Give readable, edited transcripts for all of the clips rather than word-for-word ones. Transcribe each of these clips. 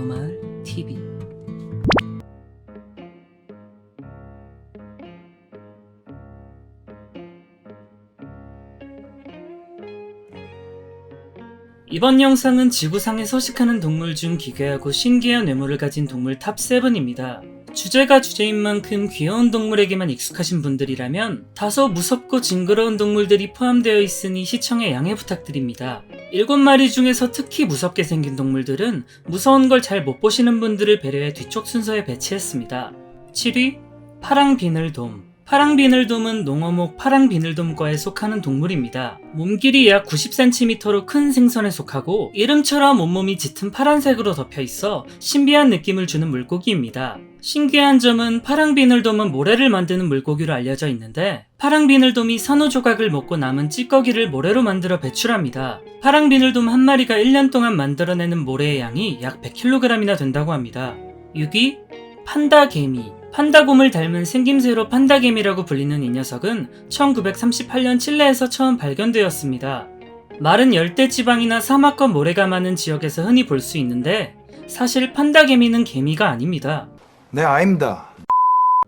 장어마을 TV. 이번 영상은 지구상에 서식하는 동물 중 기괴하고 신기한 외모를 가진 동물 탑 7입니다. 주제가 주제인 만큼 귀여운 동물에게만 익숙하신 분들이라면 다소 무섭고 징그러운 동물들이 포함되어 있으니 시청에 양해 부탁드립니다. 7마리 중에서 특히 무섭게 생긴 동물들은 무서운 걸 잘 못 보시는 분들을 배려해 뒤쪽 순서에 배치했습니다. 7위 파랑비늘돔. 파랑비늘돔은 농어목 파랑비늘돔과에 속하는 동물입니다. 몸길이 약 90cm로 큰 생선에 속하고 이름처럼 온몸이 짙은 파란색으로 덮여 있어 신비한 느낌을 주는 물고기입니다. 신기한 점은 파랑비늘돔은 모래를 만드는 물고기로 알려져 있는데 파랑비늘돔이 산호조각을 먹고 남은 찌꺼기를 모래로 만들어 배출합니다. 파랑비늘돔 한 마리가 1년 동안 만들어내는 모래의 양이 약 100kg이나 된다고 합니다. 6위 판다개미. 판다곰을 닮은 생김새로 판다개미라고 불리는 이 녀석은 1938년 칠레에서 처음 발견되었습니다. 마른 열대지방이나 사막과 모래가 많은 지역에서 흔히 볼 수 있는데 사실 판다개미는 개미가 아닙니다. 네, 아닙니다.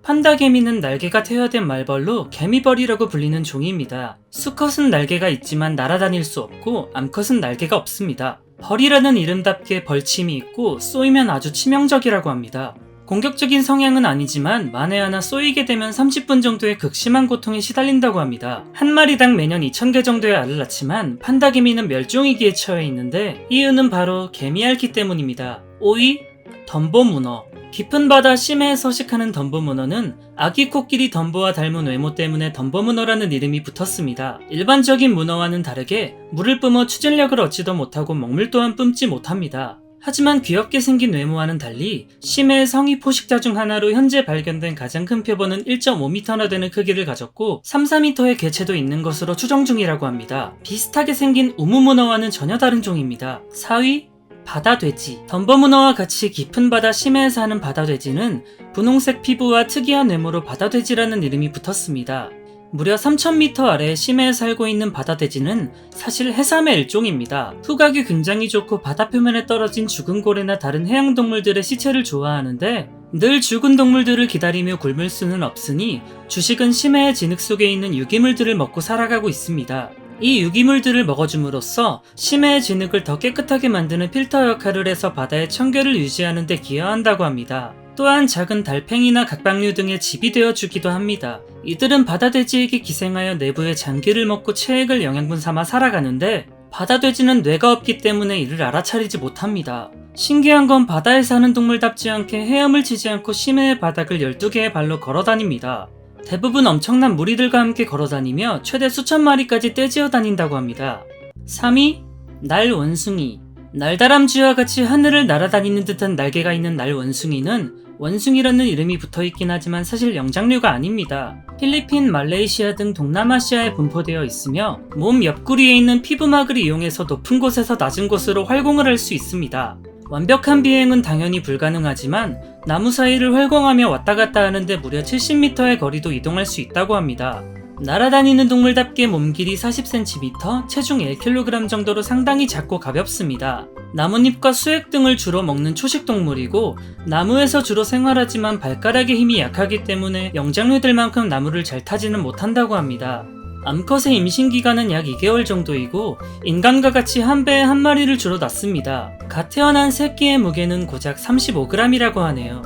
판다개미는 날개가 퇴화된 말벌로 개미벌이라고 불리는 종입니다. 수컷은 날개가 있지만 날아다닐 수 없고 암컷은 날개가 없습니다. 벌이라는 이름답게 벌침이 있고 쏘이면 아주 치명적이라고 합니다. 공격적인 성향은 아니지만 만에 하나 쏘이게 되면 30분 정도의 극심한 고통에 시달린다고 합니다. 한 마리당 매년 2,000개 정도의 알을 낳지만 판다개미는 멸종위기에 처해 있는데 이유는 바로 개미핥기 때문입니다. 5위 덤보문어. 깊은 바다 심해에 서식하는 덤보문어는 아기 코끼리 덤보와 닮은 외모 때문에 덤보문어라는 이름이 붙었습니다. 일반적인 문어와는 다르게 물을 뿜어 추진력을 얻지도 못하고 먹물 또한 뿜지 못합니다. 하지만 귀엽게 생긴 외모와는 달리 심해의 성이 포식자 중 하나로 현재 발견된 가장 큰 표본은 1.5m나 되는 크기를 가졌고 3-4m의 개체도 있는 것으로 추정 중이라고 합니다. 비슷하게 생긴 우무문어와는 전혀 다른 종입니다. 4위 바다돼지. 덤버문어와 같이 깊은 바다 심해에 사는 바다돼지는 분홍색 피부와 특이한 외모로 바다돼지라는 이름이 붙었습니다. 무려 3000m 아래 심해에 살고 있는 바다돼지는 사실 해삼의 일종입니다. 후각이 굉장히 좋고 바다 표면에 떨어진 죽은 고래나 다른 해양동물들의 시체를 좋아하는데 늘 죽은 동물들을 기다리며 굶을 수는 없으니 주식은 심해의 진흙 속에 있는 유기물들을 먹고 살아가고 있습니다. 이 유기물들을 먹어줌으로써 심해의 진흙을 더 깨끗하게 만드는 필터 역할을 해서 바다의 청결을 유지하는 데 기여한다고 합니다. 또한 작은 달팽이나 각박류 등의 집이 되어주기도 합니다. 이들은 바다돼지에게 기생하여 내부의 장기를 먹고 체액을 영양분 삼아 살아가는데 바다돼지는 뇌가 없기 때문에 이를 알아차리지 못합니다. 신기한 건 바다에 사는 동물답지 않게 헤엄을 치지 않고 심해의 바닥을 12개의 발로 걸어다닙니다. 대부분 엄청난 무리들과 함께 걸어다니며 최대 수천 마리까지 떼지어 다닌다고 합니다. 3위 날원숭이. 날다람쥐와 같이 하늘을 날아다니는 듯한 날개가 있는 날원숭이는 원숭이라는 이름이 붙어있긴 하지만 사실 영장류가 아닙니다. 필리핀, 말레이시아 등 동남아시아에 분포되어 있으며 몸 옆구리에 있는 피부막을 이용해서 높은 곳에서 낮은 곳으로 활공을 할 수 있습니다. 완벽한 비행은 당연히 불가능하지만 나무 사이를 활공하며 왔다갔다 하는데 무려 70m의 거리도 이동할 수 있다고 합니다. 날아다니는 동물답게 몸길이 40cm, 체중 1kg 정도로 상당히 작고 가볍습니다. 나뭇잎과 수액 등을 주로 먹는 초식동물이고 나무에서 주로 생활하지만 발가락의 힘이 약하기 때문에 영장류들만큼 나무를 잘 타지는 못한다고 합니다. 암컷의 임신기간은 약 2개월 정도이고 인간과 같이 한 배에 한 마리를 주로 낳습니다. 갓 태어난 새끼의 무게는 고작 35g이라고 하네요.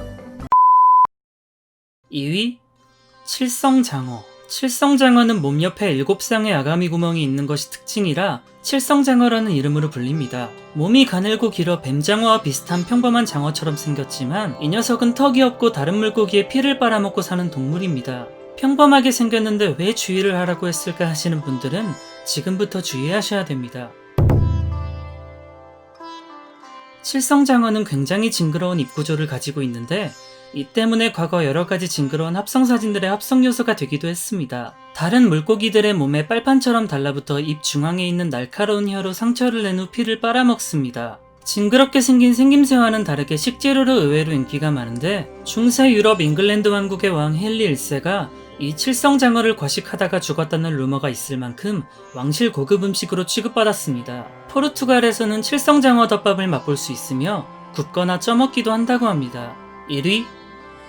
2위 칠성장어. 칠성장어는 몸 옆에 7쌍의 아가미 구멍이 있는 것이 특징이라 칠성장어라는 이름으로 불립니다. 몸이 가늘고 길어 뱀장어와 비슷한 평범한 장어처럼 생겼지만 이 녀석은 턱이 없고 다른 물고기의 피를 빨아먹고 사는 동물입니다. 평범하게 생겼는데 왜 주의를 하라고 했을까 하시는 분들은 지금부터 주의하셔야 됩니다. 칠성장어는 굉장히 징그러운 입구조를 가지고 있는데 이 때문에 과거 여러가지 징그러운 합성사진들의 합성 요소가 되기도 했습니다. 다른 물고기들의 몸에 빨판처럼 달라붙어 입 중앙에 있는 날카로운 혀로 상처를 낸 후 피를 빨아먹습니다. 징그럽게 생긴 생김새와는 다르게 식재료로 의외로 인기가 많은데 중세 유럽 잉글랜드 왕국의 왕 헨리 1세가 이 칠성장어를 과식하다가 죽었다는 루머가 있을 만큼 왕실 고급 음식으로 취급받았습니다. 포르투갈에서는 칠성장어 덮밥을 맛볼 수 있으며 굽거나 쪄먹기도 한다고 합니다. 1위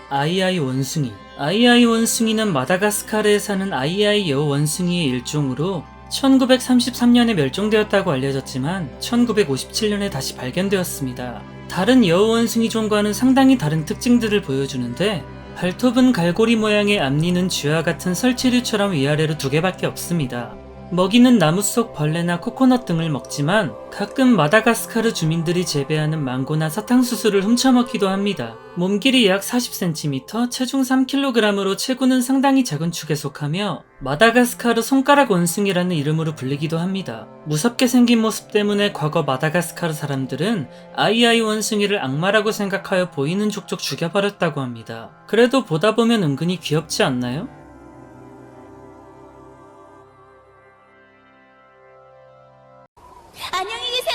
아이아이 원숭이. 아이아이 원숭이는 마다가스카르에 사는 아이아이 여우 원숭이의 일종으로 1933년에 멸종되었다고 알려졌지만 1957년에 다시 발견되었습니다. 다른 여우 원숭이 종과는 상당히 다른 특징들을 보여주는데, 발톱은 갈고리 모양의 앞니는 쥐와 같은 설치류처럼 위아래로 2개밖에 없습니다. 먹이는 나무 속 벌레나 코코넛 등을 먹지만 가끔 마다가스카르 주민들이 재배하는 망고나 사탕수수를 훔쳐먹기도 합니다. 몸길이 약 40cm, 체중 3kg으로 체구는 상당히 작은 축에 속하며 마다가스카르 손가락 원숭이라는 이름으로 불리기도 합니다. 무섭게 생긴 모습 때문에 과거 마다가스카르 사람들은 아이아이 원숭이를 악마라고 생각하여 보이는 족족 죽여버렸다고 합니다. 그래도 보다 보면 은근히 귀엽지 않나요? 안녕히 계세요.